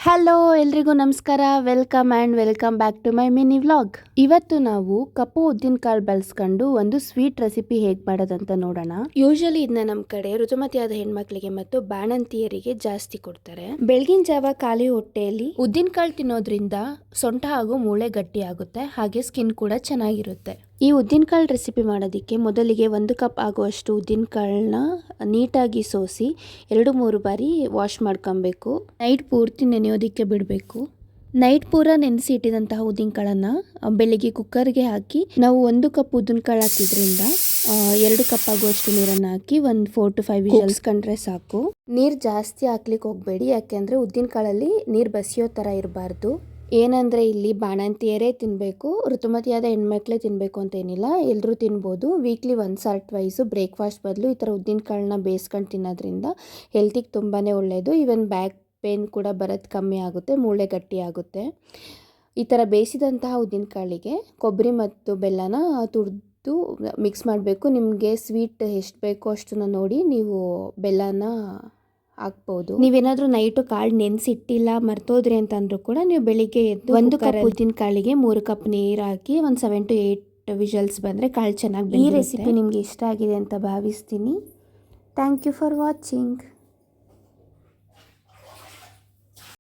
Hello ಎಲ್ರಿಗೂ ನಮಸ್ಕಾರ. Welcome back to my mini vlog. ಇವತ್ತು ನಾವು ಕಪ್ಪು ಉದ್ದಿನ ಕಾಳು ಬಳಸ್ಕೊಂಡು ಒಂದು ಸ್ವೀಟ್ ರೆಸಿಪಿ ಹೇಗೆ ಮಾಡೋದಂತ ನೋಡೋಣ. ಯೂಶಲಿ ಇದನ್ನ ನಮ್ಮ ಕಡೆ ಋತುಮತಿಯಾದ ಹೆಣ್ಮಕ್ಳಿಗೆ ಮತ್ತು ಬಾಣಂತಿಯರಿಗೆ ಜಾಸ್ತಿ ಕೊಡ್ತಾರೆ. ಬೆಳಗಿನ ಜಾವ ಖಾಲಿ ಹೊಟ್ಟೆಯಲ್ಲಿ ಉದ್ದಿನ ಕಾಳು ತಿನ್ನೋದ್ರಿಂದ ಸೊಂಟ ಹಾಗೂ ಮೂಳೆ ಗಟ್ಟಿ ಆಗುತ್ತೆ, ಹಾಗೆ ಸ್ಕಿನ್ ಕೂಡ ಚೆನ್ನಾಗಿರುತ್ತೆ. ಈ ಉದ್ದಿನ ಕಾಳು ರೆಸಿಪಿ ಮಾಡೋದಕ್ಕೆ ಮೊದಲಿಗೆ 1 ಕಪ್ ಆಗುವಷ್ಟು ಉದ್ದಿನ ಕಾಳನ್ನ ನೀಟಾಗಿ ಸೋಸಿ 2-3 ಬಾರಿ ವಾಶ್ ಮಾಡ್ಕೊಬೇಕು. ನೈಟ್ ಪೂರ್ತಿ ನೆನೆಯೋದಕ್ಕೆ ಬಿಡಬೇಕು. ನೈಟ್ ಪೂರ ನೆನೆಸಿ ಇಟ್ಟಿದಂತಹ ಉದ್ದಿನ ಕಾಳನ್ನು ಬೆಳಿಗ್ಗೆ ಕುಕ್ಕರ್ಗೆ ಹಾಕಿ, ನಾವು 1 ಕಪ್ ಉದ್ದಿನ ಕಾಳು ಹಾಕಿದ್ರಿಂದ 2 ಕಪ್ ಆಗುವಷ್ಟು ನೀರನ್ನು ಹಾಕಿ 4 to 5 ವಿಷಲ್ಸ್ ಕಂಡ್ರೆ ಸಾಕು. ನೀರು ಜಾಸ್ತಿ ಹಾಕ್ಲಿಕ್ಕೆ ಹೋಗಬೇಡಿ, ಯಾಕೆಂದರೆ ಉದ್ದಿನ ಕಾಳಲ್ಲಿ ನೀರು ಬಸಿಯೋ ಥರ ಇರಬಾರ್ದು. ಏನಂದರೆ ಇಲ್ಲಿ ಬಾಣಂತಿಯರೇ ತಿನ್ನಬೇಕು, ಋತುಮತಿಯಾದ ಹೆಣ್ಮಕ್ಳೇ ತಿನ್ನಬೇಕು ಅಂತ ಏನಿಲ್ಲ, ಎಲ್ಲರೂ ತಿನ್ಬೋದು. ವೀಕ್ಲಿ ಒನ್ಸ್ ಆರ್ ಟ್ವೈಸು ಬ್ರೇಕ್ಫಾಸ್ಟ್ ಬದಲು ಈ ಥರ ಉದ್ದಿನ ಕಾಳನ್ನ ಬೇಯಿಸ್ಕೊಂಡು ತಿನ್ನೋದ್ರಿಂದ ಹೆಲ್ತಿಗೆ ತುಂಬಾ ಒಳ್ಳೆಯದು. ಈವನ್ ಬ್ಯಾಕ್ ಪೇನ್ ಕೂಡ ಬರೋದು ಕಮ್ಮಿ ಆಗುತ್ತೆ, ಮೂಳೆ ಗಟ್ಟಿ ಆಗುತ್ತೆ. ಈ ಥರ ಬೇಯಿಸಿದಂತಹ ಉದ್ದಿನ ಕಾಳಿಗೆ ಕೊಬ್ಬರಿ ಮತ್ತು ಬೆಲ್ಲನ ತುರಿದು ಮಿಕ್ಸ್ ಮಾಡಬೇಕು. ನಿಮಗೆ ಸ್ವೀಟ್ ಎಷ್ಟು ಬೇಕೋ ಅಷ್ಟನ್ನು ನೋಡಿ ನೀವು ಬೆಲ್ಲನ ಹಾಕ್ಬೋದು. ನೀವೇನಾದರೂ ನೈಟು ಕಾಳು ನೆನೆಸಿಟ್ಟಿಲ್ಲ ಮರ್ತೋದ್ರಿ ಅಂತಂದ್ರೂ ಕೂಡ ನೀವು ಬೆಳಿಗ್ಗೆ ಎದ್ದು 1 ಕಪ್ ಉದ್ದಿನ ಕಾಳಿಗೆ 3 ಕಪ್ ನೀರು ಹಾಕಿ 7 to 8 ವಿಷಲ್ಸ್ ಬಂದರೆ ಕಾಳು ಚೆನ್ನಾಗಿ. ಈ ರೆಸಿಪಿ ನಿಮಗೆ ಇಷ್ಟ ಆಗಿದೆ ಅಂತ ಭಾವಿಸ್ತೀನಿ. Thank you for watching.